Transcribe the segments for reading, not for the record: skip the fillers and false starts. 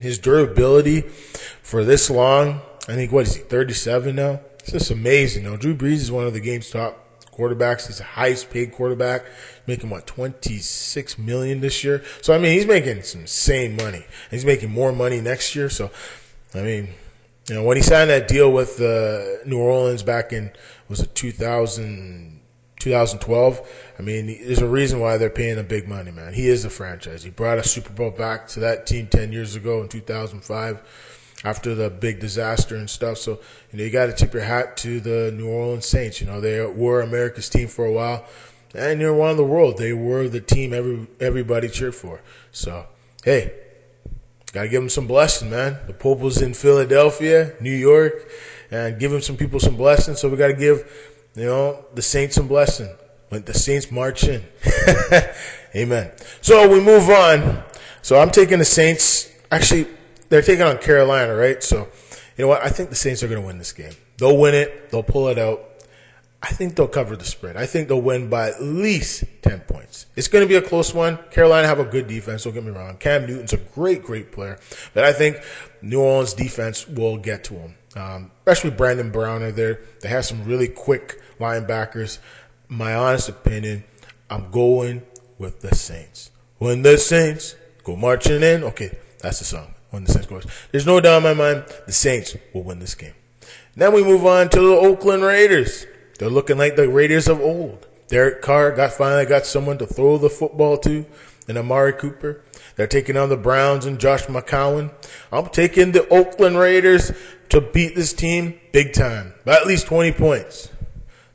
His durability for this long, I think, what is he, 37 now? It's just amazing. Drew Brees is one of the game's top quarterbacks. He's the highest paid quarterback, making, what, $26 million this year? So, I mean, he's making some insane money. He's making more money next year. So, I mean, when he signed that deal with New Orleans back in, was it 2012? I mean, there's a reason why they're paying him big money, man. He is a franchise. He brought a Super Bowl back to that team 10 years ago in 2005 after the big disaster and stuff. So, you got to tip your hat to the New Orleans Saints. They were America's team for a while, and they're one of the world. They were the team everybody cheered for. So, hey, got to give them some blessing, man. The Pope was in Philadelphia, New York, and give him some people some blessing. So we got to give, the Saints some blessing. When the Saints march in. Amen. So we move on. So I'm taking the Saints. Actually, they're taking on Carolina, right? So, you know what? I think the Saints are going to win this game. They'll win it. They'll pull it out. I think they'll cover the spread. I think they'll win by at least 10 points. It's going to be a close one. Carolina have a good defense. Don't get me wrong. Cam Newton's a great, great player. But I think New Orleans defense will get to him. Especially Brandon Brown are there. They have some really quick linebackers. My honest opinion, I'm going with the Saints. When the Saints go marching in, okay, that's the song. When the Saints go, there's no doubt in my mind the Saints will win this game. Then we move on to the Oakland Raiders. They're looking like the Raiders of old. Derek Carr finally got someone to throw the football to, and Amari Cooper. They're taking on the Browns and Josh McCown. I'm taking the Oakland Raiders to beat this team big time, by at least 20 points.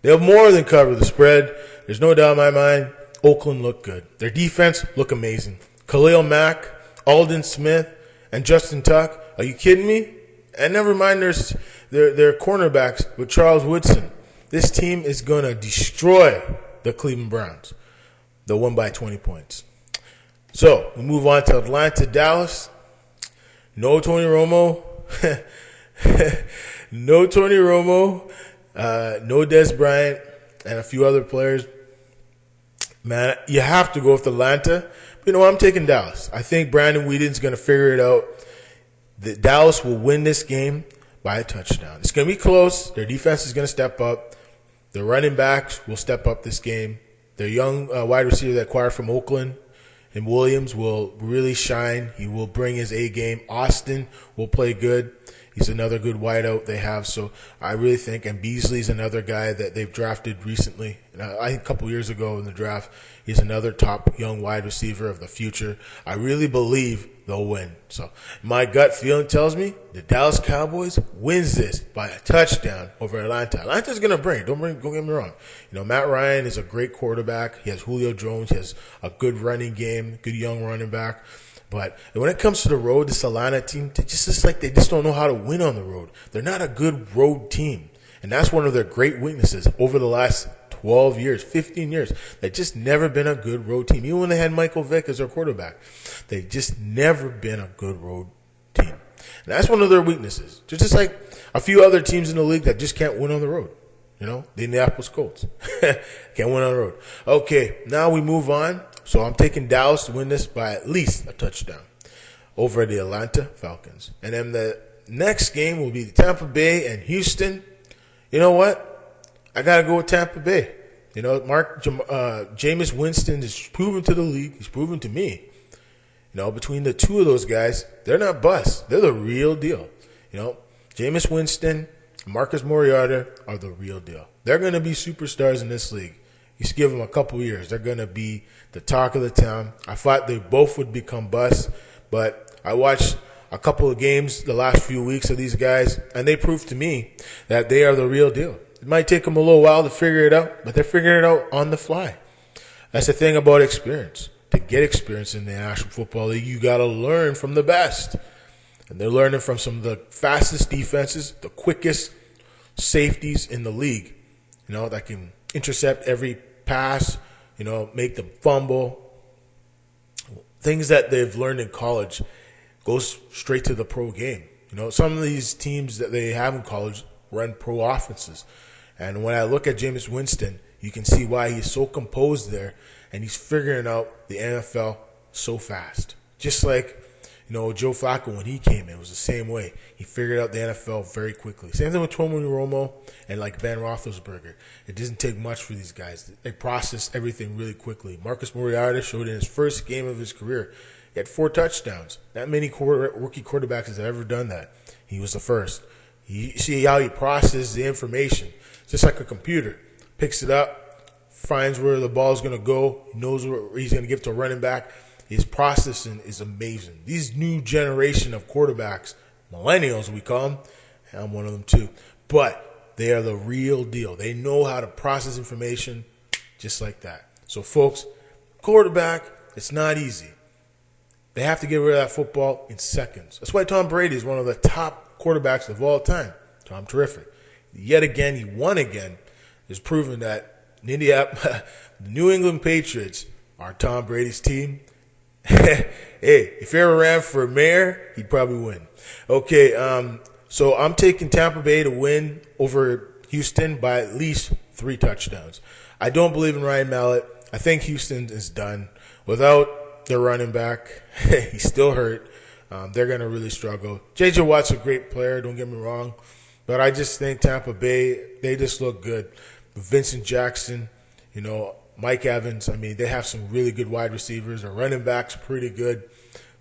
They'll more than cover the spread. There's no doubt in my mind. Oakland look good. Their defense look amazing. Khalil Mack, Aldon Smith, and Justin Tuck. Are you kidding me? And never mind their cornerbacks with Charles Woodson. This team is going to destroy the Cleveland Browns. They'll win by 20 points. So we move on to Atlanta, Dallas. No Tony Romo. No Tony Romo. No Des Bryant and a few other players. Man, you have to go with Atlanta. But I'm taking Dallas. I think Brandon Whedon's going to figure it out. Dallas will win this game by a touchdown. It's going to be close. Their defense is going to step up. Their running backs will step up this game. Their young wide receiver that acquired from Oakland and Williams will really shine. He will bring his A game. Austin will play good. He's another good wideout they have. So I really think, and Beasley's another guy that they've drafted recently. I think a couple years ago in the draft, he's another top young wide receiver of the future. I really believe they'll win. So my gut feeling tells me the Dallas Cowboys wins this by a touchdown over Atlanta. Atlanta's going to bring it. Don't get me wrong. Matt Ryan is a great quarterback. He has Julio Jones. He has a good running game, good young running back. But when it comes to the road, this Atlanta team, they just don't know how to win on the road. They're not a good road team. And that's one of their great weaknesses over the last 12 years, 15 years. They've just never been a good road team. Even when they had Michael Vick as their quarterback, they've just never been a good road team. And that's one of their weaknesses. They're just like a few other teams in the league that just can't win on the road. The Indianapolis Colts. Can't win on the road. Okay, now we move on. So I'm taking Dallas to win this by at least a touchdown over the Atlanta Falcons. And then the next game will be Tampa Bay and Houston. You know what? I got to go with Tampa Bay. Jameis Winston is proven to the league. He's proven to me. Between the two of those guys, they're not busts. They're the real deal. Jameis Winston, Marcus Mariota are the real deal. They're going to be superstars in this league. You just give them a couple years. They're going to be the talk of the town. I thought they both would become busts, but I watched a couple of games the last few weeks of these guys, and they proved to me that they are the real deal. It might take them a little while to figure it out, but they're figuring it out on the fly. That's the thing about experience. To get experience in the National Football League, you got to learn from the best. And they're learning from some of the fastest defenses, the quickest safeties in the league, that can intercept every pass, make them fumble. Things that they've learned in college goes straight to the pro game. Some of these teams that they have in college run pro offenses. And when I look at Jameis Winston, you can see why he's so composed there, and he's figuring out the NFL so fast. Just like, Joe Flacco, when he came in, was the same way. He figured out the NFL very quickly. Same thing with Tony Romo and like Ben Roethlisberger. It doesn't take much for these guys. They process everything really quickly. Marcus Mariota showed in his first game of his career, he had 4 touchdowns. Not many rookie quarterbacks have ever done that. He was the first. You see how he processes the information. Just like a computer. Picks it up, finds where the ball is going to go, knows where he's going to give to a running back. His processing is amazing. These new generation of quarterbacks, millennials we call them, I'm one of them too, but they are the real deal. They know how to process information just like that. So folks, quarterback, it's not easy. They have to get rid of that football in seconds. That's why Tom Brady is one of the top quarterbacks of all time. Tom Terrific. Yet again, he won again. It's proven that the New England Patriots are Tom Brady's team. Hey, if he ever ran for mayor, he'd probably win. Okay, so I'm taking Tampa Bay to win over Houston by at least 3 touchdowns. I don't believe in Ryan Mallett. I think Houston is done. Without their running back, he's still hurt. They're going to really struggle. J.J. Watt's a great player, don't get me wrong. But I just think Tampa Bay, they just look good. Vincent Jackson, Mike Evans, they have some really good wide receivers. Their running back's pretty good.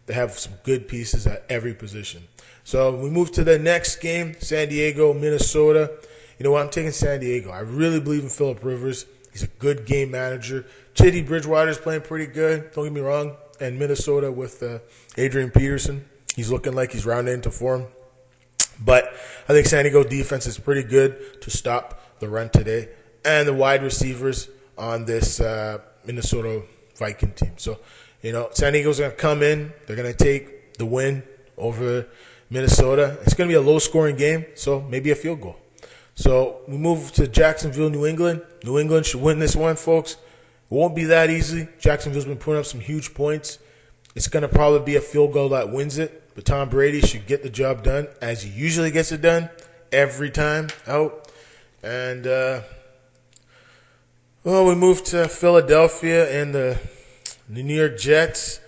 They have some good pieces at every position. So we move to the next game, San Diego, Minnesota. You know what? I'm taking San Diego. I really believe in Phillip Rivers. He's a good game manager. Teddy Bridgewater's playing pretty good. Don't get me wrong. And Minnesota with Adrian Peterson. He's looking like he's rounding into form. But I think San Diego defense is pretty good to stop the run today. And the wide receivers on this Minnesota Viking team. So, San Diego's going to come in. They're going to take the win over Minnesota. It's going to be a low-scoring game, so maybe a field goal. So we move to Jacksonville, New England. New England should win this one, folks. It won't be that easy. Jacksonville's been putting up some huge points. It's going to probably be a field goal that wins it. But Tom Brady should get the job done, as he usually gets it done every time out. And, we move to Philadelphia and the New York Jets.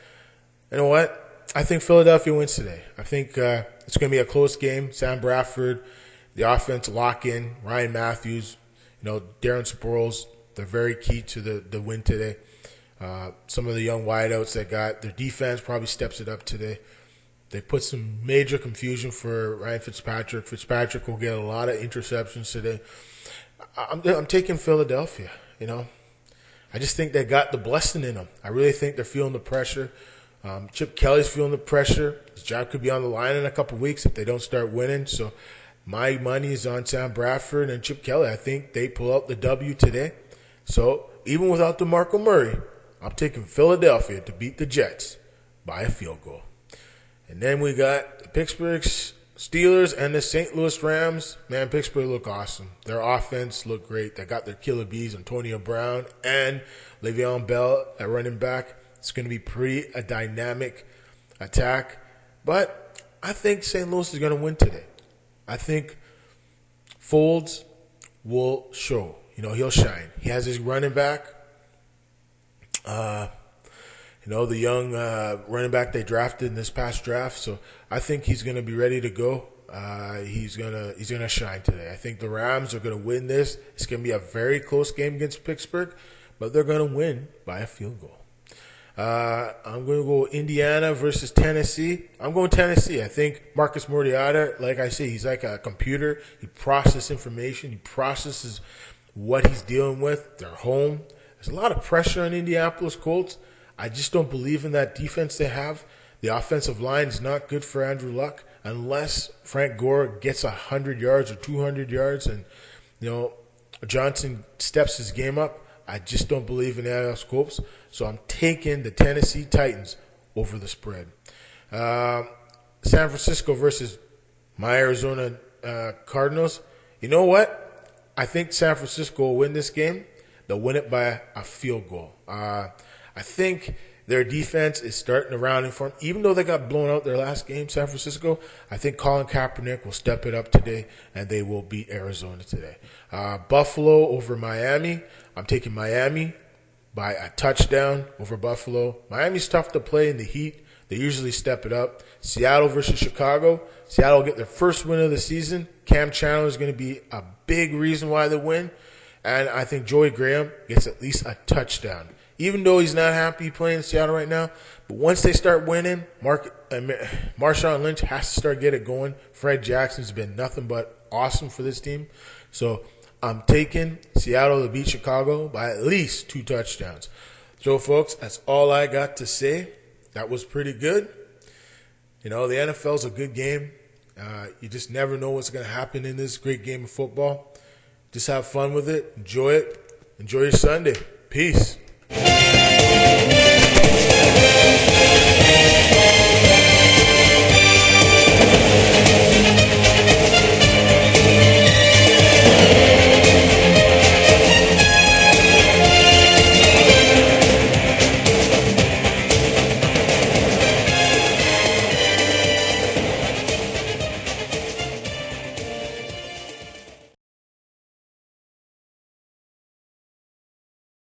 You know what? I think Philadelphia wins today. I think it's going to be a close game. Sam Bradford, the offense lock in. Ryan Matthews, Darren Sproles, they're very key to the win today. Some of the young wideouts they got, their defense probably steps it up today. They put some major confusion for Ryan Fitzpatrick. Fitzpatrick will get a lot of interceptions today. I'm taking Philadelphia, I just think they got the blessing in them. I really think they're feeling the pressure. Chip Kelly's feeling the pressure. His job could be on the line in a couple weeks if they don't start winning. So my money is on Sam Bradford and Chip Kelly. I think they pull out the W today. So even without DeMarco Murray, I'm taking Philadelphia to beat the Jets by a field goal. And then we got the Pittsburgh Steelers and the St. Louis Rams. Man, Pittsburgh look awesome. Their offense looked great. They got their killer bees, Antonio Brown and Le'Veon Bell at running back. It's going to be a dynamic attack. But I think St. Louis is going to win today. I think Foles will show. He'll shine. He has his running back. The young running back they drafted in this past draft. So I think he's going to be ready to go. He's gonna shine today. I think the Rams are going to win this. It's going to be a very close game against Pittsburgh, but they're going to win by a field goal. I'm going to go Indiana versus Tennessee. I'm going Tennessee. I think Marcus Mariota, like I say, he's like a computer. He processes information. He processes what he's dealing with. They're home. There's a lot of pressure on Indianapolis Colts. I just don't believe in that defense they have. The offensive line is not good for Andrew Luck unless Frank Gore gets 100 yards or 200 yards and, Johnson steps his game up. I just don't believe in Alex Colts. So I'm taking the Tennessee Titans over the spread. San Francisco versus my Arizona Cardinals. You know what? I think San Francisco will win this game. They'll win it by a field goal. I think their defense is starting to round in form. Even though they got blown out their last game, San Francisco, I think Colin Kaepernick will step it up today, and they will beat Arizona today. Buffalo over Miami. I'm taking Miami by a touchdown over Buffalo. Miami's tough to play in the heat. They usually step it up. Seattle versus Chicago. Seattle will get their first win of the season. Cam Chandler is going to be a big reason why they win. And I think Joey Graham gets at least a touchdown. Even though he's not happy playing in Seattle right now, but once they start winning, Marshawn Lynch has to start getting it going. Fred Jackson's been nothing but awesome for this team. So I'm taking Seattle to beat Chicago by at least 2 touchdowns. So, folks, that's all I got to say. That was pretty good. You know, the NFL's a good game. You just never know what's going to happen in this great game of football. Just have fun with it. Enjoy it. Enjoy your Sunday. Peace.